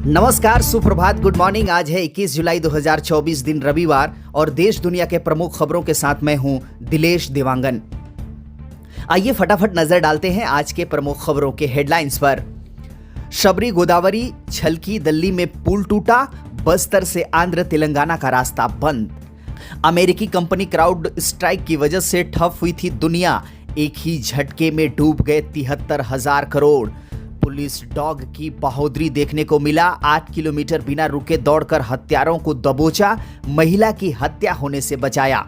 नमस्कार, सुप्रभात, good morning. आज है 21 जुलाई 2024 दिन रविवार और देश दुनिया के प्रमुख खबरों के साथ मैं हूं दिलेश देवांगन। आइए फटाफट नजर डालते हैं आज के प्रमुख खबरों के हेडलाइंस पर। शबरी गोदावरी छलकी दिल्ली में पुल टूटा, बस्तर से आंध्र तेलंगाना का रास्ता बंद। अमेरिकी कंपनी क्राउड स्ट्राइक की वजह से ठप हुई थी दुनिया, एक ही झटके में डूब गए 73,000 करोड़। पुलिस डॉग की बहादुरी देखने को मिला, 8 किलोमीटर बिना रुके दौड़कर हत्यारों को दबोचा, महिला की हत्या होने से बचाया।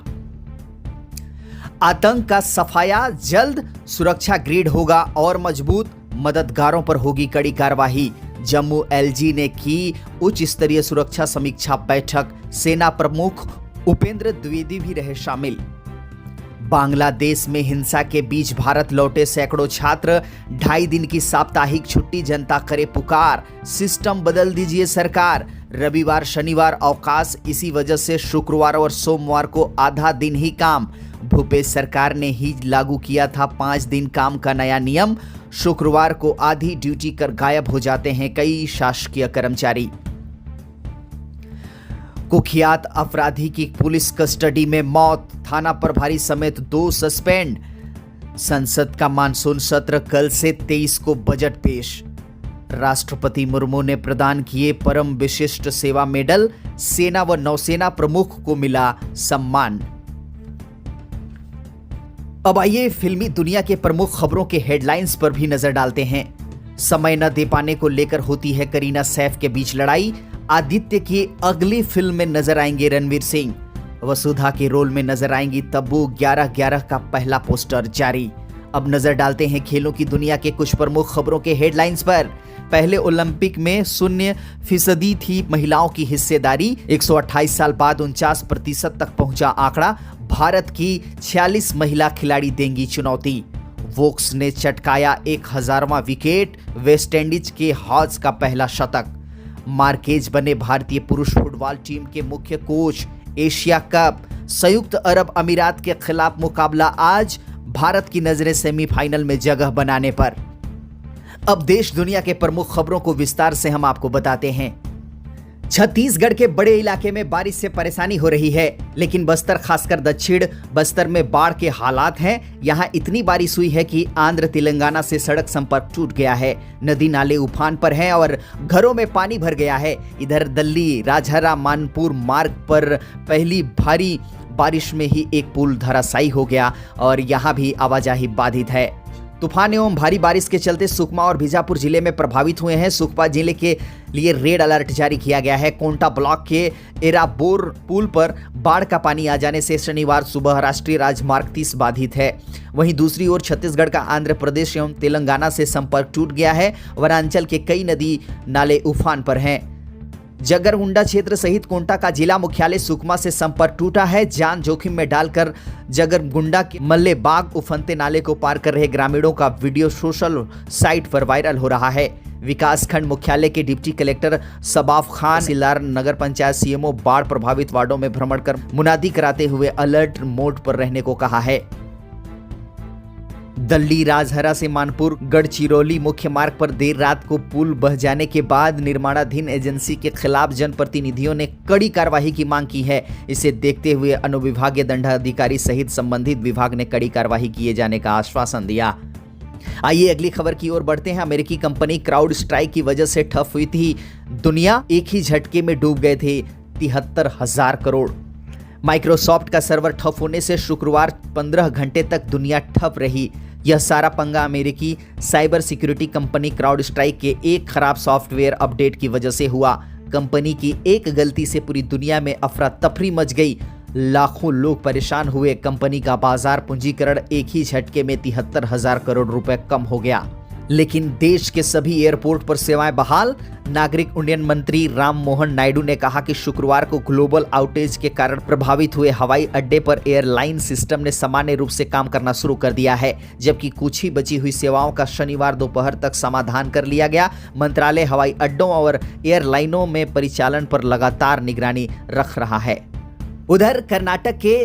आतंक का सफाया जल्द, सुरक्षा ग्रिड होगा और मजबूत, मददगारों पर होगी कड़ी कार्रवाई। जम्मू एलजी ने की उच्च स्तरीय सुरक्षा समीक्षा बैठक, सेना प्रमुख उपेंद्र द्विवेदी भी रहे शामिल। बांग्लादेश में हिंसा के बीच भारत लौटे सैकड़ों छात्र, 2.5 दिन की साप्ताहिक छुट्टी, जनता करे पुकार, सिस्टम बदल दीजिए सरकार। रविवार शनिवार अवकाश, इसी वजह से शुक्रवार और सोमवार को आधा दिन ही काम। भूपेश सरकार ने ही लागू किया था 5 दिन काम का नया नियम। शुक्रवार को आधी ड्यूटी कर गायब हो जाते हैं कई शासकीय कर्मचारी। कुख्यात अपराधी की पुलिस कस्टडी में मौत, थाना प्रभारी समेत 2 सस्पेंड। संसद का मानसून सत्र कल से 23 को बजट पेश। राष्ट्रपति मुर्मू ने प्रदान किए परम विशिष्ट सेवा मेडल, सेना व नौसेना प्रमुख को मिला सम्मान। अब आइए फिल्मी दुनिया के प्रमुख खबरों के हेडलाइंस पर भी नजर डालते हैं। समय न दे पाने को लेकर होती है करीना सैफ के बीच लड़ाई। आदित्य की अगली फिल्म में नजर आएंगे रणवीर सिंह। वसुधा के रोल में नजर आएंगी तब्बू। 11/11 का पहला पोस्टर जारी। अब नजर डालते हैं खेलों की दुनिया के कुछ प्रमुख खबरों के हेडलाइंस पर। पहले ओलंपिक में 0% थी महिलाओं की हिस्सेदारी, 128 साल बाद 49% तक पहुंचा आंकड़ा। भारत की 46 महिला खिलाड़ी देंगी चुनौती। वोक्स ने चटकाया 1000वां विकेट, वेस्टइंडीज के हॉज का पहला शतक। मार्केज बने भारतीय पुरुष फुटबॉल टीम के मुख्य कोच। एशिया कप, संयुक्त अरब अमीरात के खिलाफ मुकाबला आज, भारत की नजरें सेमीफाइनल में जगह बनाने पर। अब देश दुनिया के प्रमुख खबरों को विस्तार से हम आपको बताते हैं। छत्तीसगढ़ के बड़े इलाके में बारिश से परेशानी हो रही है, लेकिन बस्तर खासकर दक्षिण बस्तर में बाढ़ के हालात हैं। यहां इतनी बारिश हुई है कि आंध्र तेलंगाना से सड़क संपर्क टूट गया है, नदी नाले उफान पर हैं और घरों में पानी भर गया है। इधर दिल्ली राजहरा मानपुर मार्ग पर पहली भारी बारिश में ही एक पुल धराशायी हो गया और यहां भी आवाजाही बाधित है। तूफान एवं भारी बारिश के चलते सुकमा और बीजापुर जिले में प्रभावित हुए हैं। सुकमा जिले के लिए रेड अलर्ट जारी किया गया है। कोंटा ब्लॉक के एराबोर पुल पर बाढ़ का पानी आ जाने से शनिवार सुबह राष्ट्रीय राजमार्ग 30 बाधित है। वहीं दूसरी ओर छत्तीसगढ़ का आंध्र प्रदेश एवं तेलंगाना से संपर्क टूट गया है। वनांचल के कई नदी नाले उफान पर हैं। जगरगुंडा क्षेत्र सहित कोंटा का जिला मुख्यालय सुकमा से संपर्क टूटा है। जान जोखिम में डालकर जगरगुंडा के मल्लेबाग उफनते नाले को पार कर रहे ग्रामीणों का वीडियो सोशल साइट पर वायरल हो रहा है। विकासखंड मुख्यालय के डिप्टी कलेक्टर सबाफ खान सिलार नगर पंचायत सीएमओ बाढ़ प्रभावित वार्डों में भ्रमण कर मुनादी कराते हुए अलर्ट मोड पर रहने को कहा है। दिल्ली राजहरा से मानपुर गढ़चिरौली मुख्य मार्ग पर देर रात को पुल बह जाने के बाद निर्माणाधीन एजेंसी के खिलाफ जनप्रतिनिधियों ने कड़ी कार्रवाई की मांग की है। इसे देखते हुए अनुविभागीय दंडाधिकारी सहित संबंधित विभाग ने कड़ी कार्रवाई किए जाने का आश्वासन दिया। आइए अगली खबर की ओर बढ़ते हैं। अमेरिकी कंपनी क्राउड स्ट्राइक की वजह से ठप हुई थी दुनिया, एक ही झटके में डूब गए थे 73,000 करोड़। माइक्रोसॉफ्ट का सर्वर ठप होने से शुक्रवार 15 घंटे तक दुनिया ठप रही। यह सारा पंगा अमेरिकी cyber security company crowd strike के एक खराब सॉफ्टवेयर अपडेट की वजह से हुआ। कंपनी की एक गलती से पूरी दुनिया में अफरा तफरी मच गई, लाखों लोग परेशान हुए। कंपनी का बाजार पूंजीकरण एक ही झटके में 73,000 करोड़ रुपए कम हो गया। लेकिन देश के सभी एयरपोर्ट पर सेवाएं बहाल। नागरिक उड्डयन मंत्री राम मोहन नायडू ने कहा कि शुक्रवार को ग्लोबल आउटेज के कारण प्रभावित हुए हवाई अड्डे पर एयरलाइन सिस्टम ने सामान्य रूप से काम करना शुरू कर दिया है, जबकि कुछ ही बची हुई सेवाओं का शनिवार दोपहर तक समाधान कर लिया गया। मंत्रालय हवाई अड्डों और एयरलाइनों में परिचालन पर लगातार निगरानी रख रहा है। उधर कर्नाटक के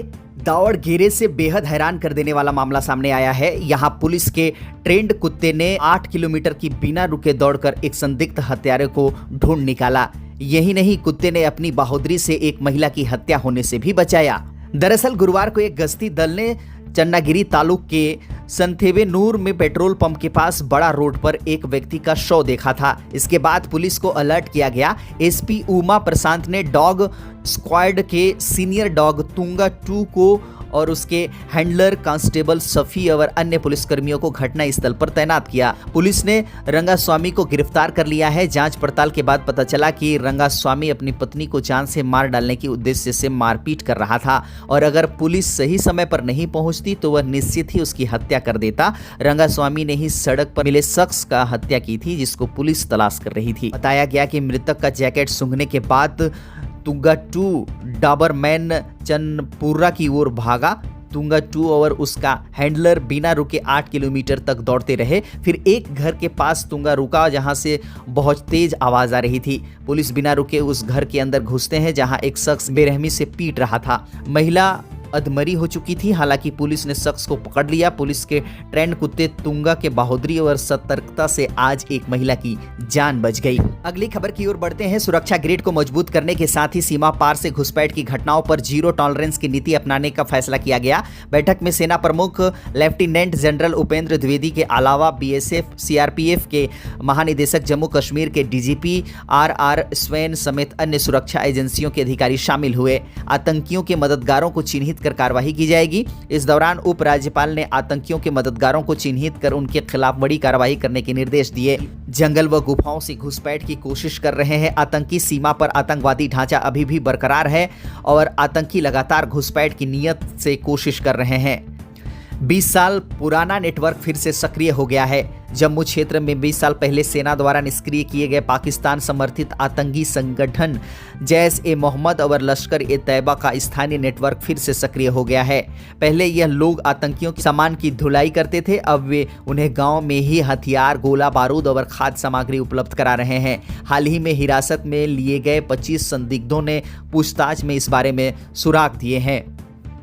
दौड़ घेरे से बेहद हैरान कर देने वाला मामला सामने आया है। यहां पुलिस के ट्रेंड कुत्ते ने 8 किलोमीटर की बिना रुके दौड़कर एक संदिग्ध हत्यारे को ढूंढ निकाला। यही नहीं, कुत्ते ने अपनी बहादुरी से एक महिला की हत्या होने से भी बचाया। दरअसल गुरुवार को एक गश्ती दल ने चन्नागिरी तालुक के संथेवे नूर में पेट्रोल पंप के पास बड़ा रोड पर एक व्यक्ति का शव देखा था। इसके बाद पुलिस को अलर्ट किया गया। एसपी उमा प्रशांत ने डॉग स्क्वाड के सीनियर डॉग तुंगा 2 को और उसके हैंडलर कांस्टेबल सफी और अन्य पुलिसकर्मियों को घटना स्थल पर तैनात किया। पुलिस ने रंगास्वामी को गिरफ्तार कर लिया है। जांच पड़ताल के बाद पता चला कि रंगास्वामी अपनी पत्नी को जान से मार डालने के उद्देश्य से मारपीट कर रहा था और अगर पुलिस सही समय पर नहीं पहुंचती तो वह निश्चित ही उसकी हत्या कर देता। रंगास्वामी ने ही सड़क पर मिले शख्स का हत्या की थी जिसको पुलिस तलाश कर रही थी। बताया गया कि मृतक का जैकेट सूंघने के बाद तुंगा 2 डाबरमैन चनपुरा की ओर भागा। तुंगा 2 और उसका हैंडलर बिना रुके 8 किलोमीटर तक दौड़ते रहे। फिर एक घर के पास तुंगा रुका जहां से बहुत तेज आवाज आ रही थी। पुलिस बिना रुके उस घर के अंदर घुसते हैं जहां एक शख्स बेरहमी से पीट रहा था। महिला अधमरी हो चुकी थी। हालांकि पुलिस ने शख्स को पकड़ लिया। पुलिस के ट्रेंड कुत्ते तुंगा के बहादुरी और सतर्कता से आज एक महिला की जान बच गई। अगली खबर की ओर बढ़ते हैं। सुरक्षा ग्रिड को मजबूत करने के साथ ही सीमा पार से घुसपैठ की घटनाओं पर जीरो टॉलरेंस की नीति अपनाने का फैसला किया गया। बैठक में सेना प्रमुख लेफ्टिनेंट जनरल उपेंद्र द्विवेदी के अलावा बीएसएफ, सीआरपीएफ के महानिदेशक, जम्मू कश्मीर के डीजीपी RR स्वैन समेत अन्य सुरक्षा एजेंसियों के अधिकारी शामिल हुए। आतंकियों के मददगारों को चिन्हित कर कार्रवाई की जाएगी। इस दौरान उपराज्यपाल ने आतंकियों के मददगारों को चिन्हित कर उनके खिलाफ बड़ी कार्रवाई करने के निर्देश दिए। जंगल व गुफाओं से घुसपैठ की कोशिश कर रहे हैं आतंकी। सीमा पर आतंकवादी ढांचा अभी भी बरकरार है और आतंकी लगातार घुसपैठ की नीयत से कोशिश कर रहे हैं। 20 साल पुराना नेटवर्क फिर से सक्रिय हो गया है। जम्मू क्षेत्र में 20 साल पहले सेना द्वारा निष्क्रिय किए गए पाकिस्तान समर्थित आतंकी संगठन जैश-ए-मोहम्मद और लश्कर-ए-तैयबा का स्थानीय नेटवर्क फिर से सक्रिय हो गया है। पहले यह लोग आतंकियों के सामान की धुलाई करते थे, अब वे उन्हें गांव में ही हथियार, गोला बारूद और खाद्य सामग्री उपलब्ध करा रहे हैं। हाल ही में हिरासत में लिए गए 25 संदिग्धों ने पूछताछ में इस बारे में सुराग दिए हैं।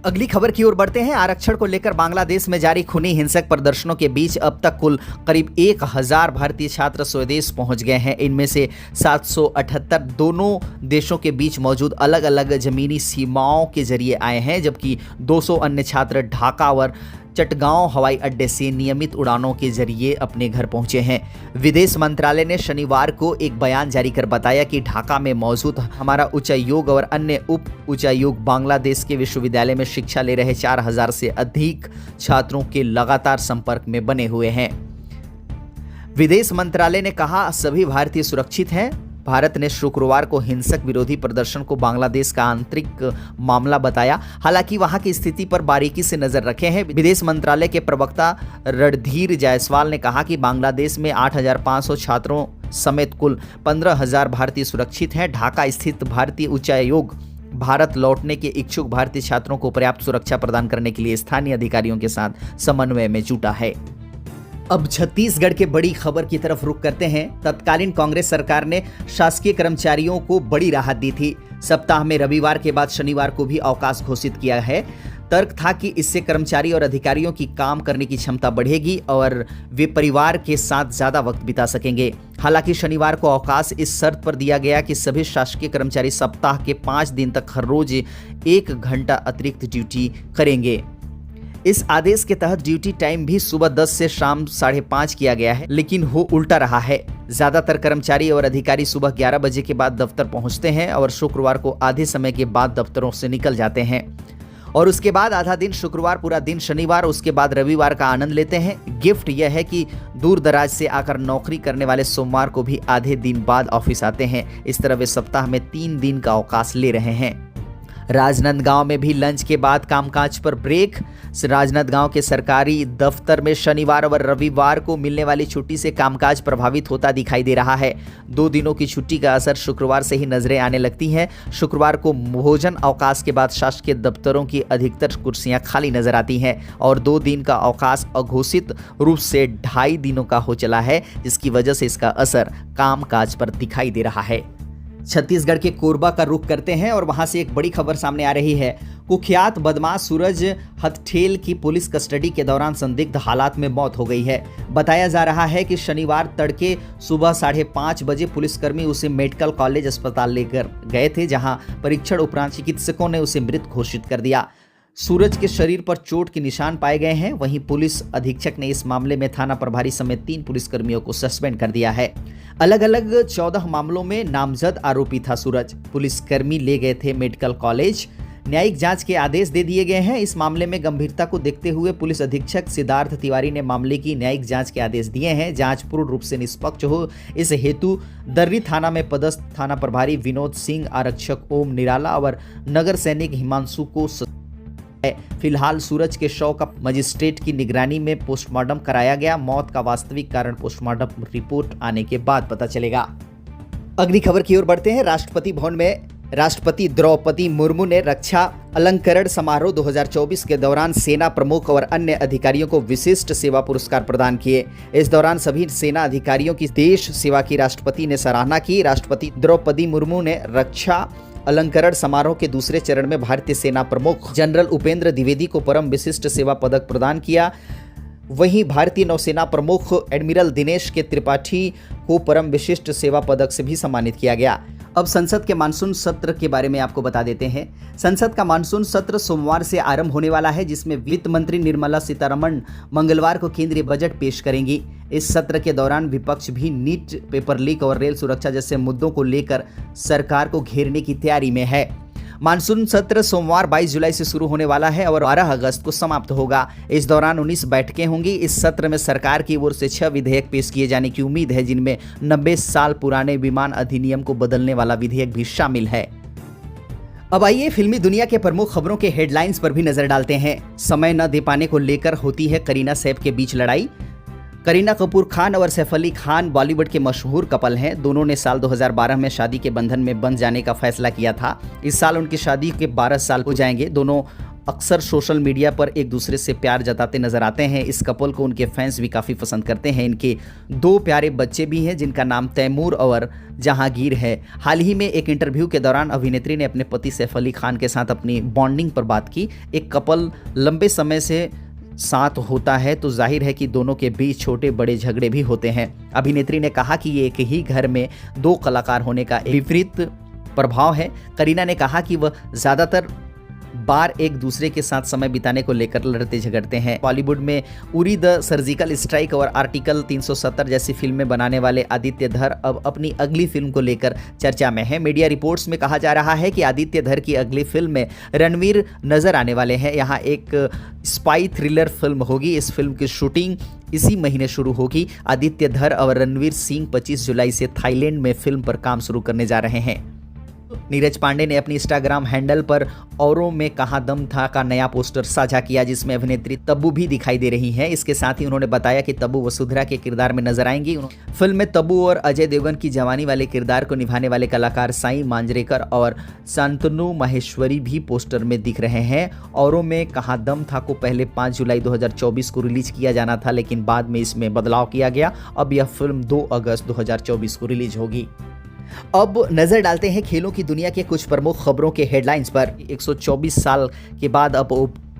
अगली खबर की ओर बढ़ते हैं। आरक्षण को लेकर बांग्लादेश में जारी खूनी हिंसक प्रदर्शनों के बीच अब तक कुल करीब 1000 भारतीय छात्र स्वदेश पहुंच गए हैं। इनमें से 778 दोनों देशों के बीच मौजूद अलग अलग जमीनी सीमाओं के जरिए आए हैं, जबकि 200 अन्य छात्र ढाका और चटगांव हवाई अड्डे से नियमित उड़ानों के जरिए अपने घर पहुंचे हैं। विदेश मंत्रालय ने शनिवार को एक बयान जारी कर बताया कि ढाका में मौजूद हमारा उच्चायोग और अन्य उप उच्चायोग बांग्लादेश के विश्वविद्यालय में शिक्षा ले रहे 4000 से अधिक छात्रों के लगातार संपर्क में बने हुए हैं। विदेश मंत्रालय ने कहा, सभी भारतीय सुरक्षित हैं। भारत ने शुक्रवार को हिंसक विरोधी प्रदर्शन को बांग्लादेश का आंतरिक मामला बताया। हालांकि वहां की स्थिति पर बारीकी से नजर रखे हैं। विदेश मंत्रालय के प्रवक्ता रणधीर जायसवाल ने कहा कि बांग्लादेश में 8500 छात्रों समेत कुल 15000 भारतीय सुरक्षित हैं। ढाका स्थित भारतीय उच्चायोग भारत लौटने के इच्छुक भारतीय छात्रों को पर्याप्त सुरक्षा प्रदान करने के लिए स्थानीय अधिकारियों के साथ समन्वय में जुटा है। अब छत्तीसगढ़ के बड़ी खबर की तरफ रुख करते हैं। तत्कालीन कांग्रेस सरकार ने शासकीय कर्मचारियों को बड़ी राहत दी थी। सप्ताह में रविवार के बाद शनिवार को भी अवकाश घोषित किया है। तर्क था कि इससे कर्मचारी और अधिकारियों की काम करने की क्षमता बढ़ेगी और वे परिवार के साथ ज्यादा वक्त बिता सकेंगे। हालांकि शनिवार को अवकाश इस शर्त पर दिया गया कि सभी शासकीय कर्मचारी सप्ताह के 5 दिन तक हर रोज 1 घंटा अतिरिक्त ड्यूटी करेंगे। इस आदेश के तहत ड्यूटी टाइम भी सुबह 10 से शाम 5:30 किया गया है, लेकिन हो उल्टा रहा है। ज्यादातर कर्मचारी और अधिकारी सुबह 11 बजे के बाद दफ्तर पहुंचते हैं और शुक्रवार को आधे समय के बाद दफ्तरों से निकल जाते हैं और उसके बाद आधा दिन शुक्रवार, पूरा दिन शनिवार, उसके बाद रविवार का आनंद लेते हैं। गिफ्ट यह है कि दूर दराज से आकर नौकरी करने वाले सोमवार को भी आधे दिन बाद ऑफिस आते हैं। इस तरह वे सप्ताह में 3 दिन का अवकाश ले रहे हैं। राजनांदगांव में भी लंच के बाद कामकाज पर ब्रेक। राजनांदगांव के सरकारी दफ्तर में शनिवार और रविवार को मिलने वाली छुट्टी से कामकाज प्रभावित होता दिखाई दे रहा है। 2 दिनों की छुट्टी का असर शुक्रवार से ही नजरें आने लगती हैं। शुक्रवार को भोजन अवकाश के बाद शासकीय दफ्तरों की अधिकतर कुर्सियां खाली नजर आती हैं और 2 दिन का अवकाश अघोषित रूप से 2.5 दिनों का हो चला है, जिसकी वजह से इसका असर कामकाज पर दिखाई दे रहा है। छत्तीसगढ़ के कोरबा का रुख करते हैं और वहां से एक बड़ी खबर सामने आ रही है। कुख्यात बदमाश सूरज हथठेल की पुलिस कस्टडी के दौरान संदिग्ध हालात में मौत हो गई है। बताया जा रहा है कि शनिवार तड़के सुबह 5:30 बजे पुलिसकर्मी उसे मेडिकल कॉलेज अस्पताल लेकर गए थे, जहां परीक्षण उपरांत चिकित्सकों ने उसे मृत घोषित कर दिया। सूरज के शरीर पर चोट के निशान पाए गए हैं। वहीं पुलिस अधीक्षक ने इस मामले में थाना प्रभारी समेत 3 पुलिसकर्मियों को सस्पेंड कर दिया है। अलग अलग 14 मामलों में नामजद आरोपी था सूरज। पुलिसकर्मी ले गए थे मेडिकल कॉलेज। न्यायिक जांच के आदेश दे दिए गए हैं। इस मामले में गंभीरता को देखते हुए पुलिस अधीक्षक सिद्धार्थ तिवारी ने मामले की न्यायिक जांच के आदेश दिए हैं। जांच पूर्ण रूप से निष्पक्ष हो, इस हेतु दर्री थाना में पदस्थ थाना प्रभारी विनोद सिंह, आरक्षक ओम निराला और नगर सैनिक हिमांशु को फिलहाल सूरज के शव का मजिस्ट्रेट की निगरानी में पोस्टमार्टम कराया गया। मौत का वास्तविक कारण पोस्टमार्टम रिपोर्ट आने के बाद पता चलेगा। अगली खबर की ओर बढ़ते हैं। राष्ट्रपति भवन में राष्ट्रपति द्रौपदी मुर्मू ने रक्षा अलंकरण समारोह 2024 के दौरान सेना प्रमुख और अन्य अधिकारियों को विशिष्ट सेवा पुरस्कार प्रदान किए। इस दौरान सभी सेना अधिकारियों की देश सेवा की राष्ट्रपति ने सराहना की। राष्ट्रपति द्रौपदी मुर्मू ने रक्षा अलंकरण समारोह के दूसरे चरण में भारतीय सेना प्रमुख जनरल उपेंद्र द्विवेदी को परम विशिष्ट सेवा पदक प्रदान किया। वहीं भारतीय नौसेना प्रमुख एडमिरल दिनेश के त्रिपाठी को परम विशिष्ट सेवा पदक से भी सम्मानित किया गया। अब संसद के मानसून सत्र के बारे में आपको बता देते हैं। संसद का मानसून सत्र सोमवार से आरंभ होने वाला है, जिसमें वित्त मंत्री निर्मला सीतारमण मंगलवार को केंद्रीय बजट पेश करेंगी। इस सत्र के दौरान विपक्ष भी नीट, पेपर लीक और रेल सुरक्षा जैसे मुद्दों को लेकर सरकार को घेरने की तैयारी में है। मानसून सत्र सोमवार 22 जुलाई से शुरू होने वाला है और 12 अगस्त को समाप्त होगा। इस दौरान 19 बैठकें होंगी। इस सत्र में सरकार की ओर से 6 विधेयक पेश किए जाने की उम्मीद है, जिनमें 90 साल पुराने विमान अधिनियम को बदलने वाला विधेयक भी शामिल है। अब आइए फिल्मी दुनिया के प्रमुख खबरों के हेडलाइंस पर भी नजर डालते हैं। समय न दे पाने को लेकर होती है करीना सैफ के बीच लड़ाई। करीना कपूर खान और सैफ अली खान बॉलीवुड के मशहूर कपल हैं। दोनों ने साल 2012 में शादी के बंधन में बंध जाने का फैसला किया था। इस साल उनकी शादी के 12 साल हो जाएंगे। दोनों अक्सर सोशल मीडिया पर एक दूसरे से प्यार जताते नजर आते हैं। इस कपल को उनके फैंस भी काफ़ी पसंद करते हैं। इनके 2 प्यारे बच्चे भी हैं, जिनका नाम तैमूर और जहांगीर है। हाल ही में एक इंटरव्यू के दौरान अभिनेत्री ने अपने पति सैफ अली खान के साथ अपनी बॉन्डिंग पर बात की। एक कपल लंबे समय से साथ होता है तो जाहिर है कि दोनों के बीच छोटे बड़े झगड़े भी होते हैं। अभिनेत्री ने कहा कि ये एक ही घर में 2 कलाकार होने का विपरीत प्रभाव है। करीना ने कहा कि वह ज़्यादातर बार एक दूसरे के साथ समय बिताने को लेकर लड़ते झगड़ते हैं। बॉलीवुड में उरी द सर्जिकल स्ट्राइक और आर्टिकल 370 जैसी फिल्में बनाने वाले आदित्य धर अब अपनी अगली फिल्म को लेकर चर्चा में है। मीडिया रिपोर्ट्स में कहा जा रहा है कि आदित्य धर की अगली फिल्म में रणवीर नजर आने वाले हैं। यहाँ एक स्पाई थ्रिलर फिल्म होगी। इस फिल्म की शूटिंग इसी महीने शुरू होगी। आदित्य धर और रणवीर सिंह 25 जुलाई से थाईलैंड में फिल्म पर काम शुरू करने जा रहे हैं। नीरज पांडे ने अपनी इंस्टाग्राम हैंडल पर औरों में कहाँ दम था का नया पोस्टर साझा किया, जिसमें अभिनेत्री तब्बू भी दिखाई दे रही हैं। इसके साथ ही उन्होंने बताया कि तब्बू वसुंधरा के किरदार में नजर आएंगी। फिल्म में तब्बू और अजय देवगन की जवानी वाले किरदार को निभाने वाले कलाकार साई मांजरेकर और शांतनु माहेश्वरी भी पोस्टर में दिख रहे हैं। औरों में कहाँ दम था को पहले 5 जुलाई 2024 को रिलीज किया जाना था, लेकिन बाद में इसमें बदलाव किया गया। अब यह फिल्म 2 अगस्त 2024 को रिलीज होगी। अब नजर डालते हैं खेलों की दुनिया के कुछ प्रमुख खबरों के हेडलाइंस पर। 124 साल के बाद अब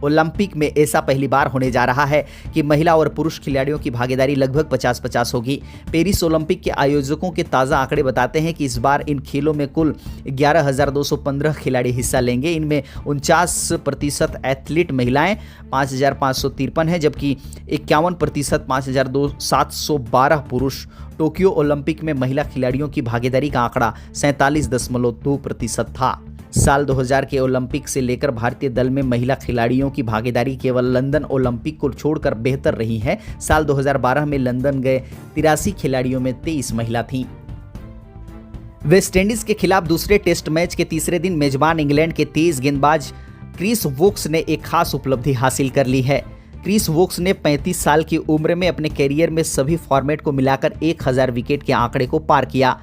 ओलंपिक में ऐसा पहली बार होने जा रहा है कि महिला और पुरुष खिलाड़ियों की भागीदारी लगभग 50-50 होगी। पेरिस ओलंपिक के आयोजकों के ताज़ा आंकड़े बताते हैं कि इस बार इन खेलों में कुल 11,215 खिलाड़ी हिस्सा लेंगे। इनमें 49% एथलीट महिलाएं 5,553 हैं, जबकि 51% 5,712 पुरुष। टोक्यो ओलंपिक में महिला खिलाड़ियों की भागीदारी का आंकड़ा 47.2% था। साल 2000 के ओलंपिक से लेकर भारतीय दल में महिला खिलाड़ियों की भागीदारी केवल लंदन ओलंपिक को छोड़कर बेहतर रही है। साल 2012 में लंदन गए 83 खिलाड़ियों में 23 महिला थीं। वेस्टइंडीज के खिलाफ दूसरे टेस्ट मैच के तीसरे दिन मेजबान इंग्लैंड के तेज गेंदबाज क्रिस वोक्स ने एक खास उपलब्धि हासिल कर ली है। क्रिस वोक्स ने 35 साल की उम्र में अपने कैरियर में सभी फॉर्मेट को मिलाकर 1000 विकेट के आंकड़े को पार किया।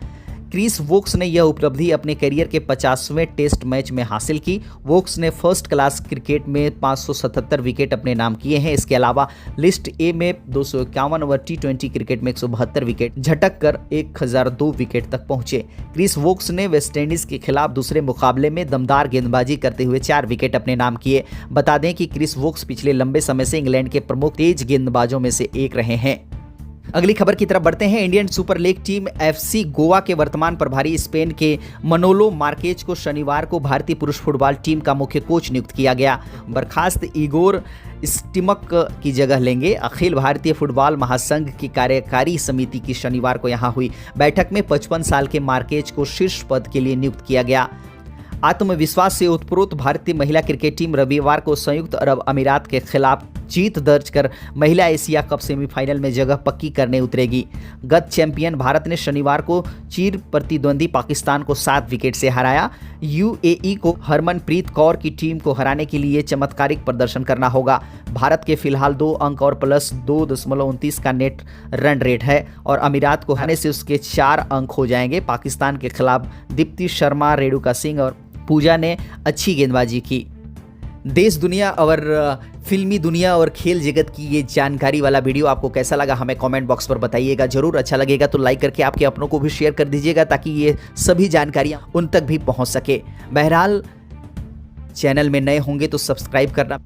क्रिस वोक्स ने यह उपलब्धि अपने करियर के 50वें टेस्ट मैच में हासिल की। वोक्स ने फर्स्ट क्लास क्रिकेट में 577 विकेट अपने नाम किए हैं। इसके अलावा लिस्ट ए में 251 और टी20 क्रिकेट में 172 विकेट झटक कर 1002 विकेट तक पहुंचे। क्रिस वोक्स ने वेस्टइंडीज के खिलाफ दूसरे मुकाबले में दमदार गेंदबाजी करते हुए 4 विकेट अपने नाम किए। बता दें कि क्रिस वोक्स पिछले लंबे समय से इंग्लैंड के प्रमुख तेज गेंदबाजों में से एक रहे हैं। अगली खबर की तरफ बढ़ते हैं। Indian super league team FC Goa के वर्तमान प्रभारी स्पेन के मनोलो मार्केज को शनिवार को भारतीय पुरुष फुटबॉल टीम का मुख्य कोच नियुक्त किया गया। बर्खास्त इगोर स्टिमक की जगह लेंगे। अखिल भारतीय फुटबॉल महासंघ की कार्यकारी समिति की शनिवार को यहां हुई बैठक में 55 साल के मार्केज को शीर्ष पद के लिए नियुक्त किया गया। आत्मविश्वास से उत्प्रोत भारतीय महिला क्रिकेट टीम रविवार को संयुक्त अरब अमीरात के खिलाफ जीत दर्ज कर महिला एशिया कप सेमीफाइनल में जगह पक्की करने उतरेगी। गत चैंपियन भारत ने शनिवार को चिर प्रतिद्वंदी पाकिस्तान को 7 विकेट से हराया। यूएई को हरमनप्रीत कौर की टीम को हराने के लिए चमत्कारिक प्रदर्शन करना होगा। भारत के फिलहाल 2 अंक और प्लस 2.29 का नेट रन रेट है और अमीरात को हराने से उसके 4 अंक हो जाएंगे। पाकिस्तान के खिलाफ दीप्ति शर्मा, रेणुका सिंह और पूजा ने अच्छी गेंदबाजी की। देश दुनिया और फिल्मी दुनिया और खेल जगत की ये जानकारी वाला वीडियो आपको कैसा लगा हमें कमेंट बॉक्स पर बताइएगा। जरूर अच्छा लगेगा तो लाइक करके आपके अपनों को भी शेयर कर दीजिएगा ताकि ये सभी जानकारियां उन तक भी पहुंच सके। बहरहाल चैनल में नए होंगे तो सब्सक्राइब करना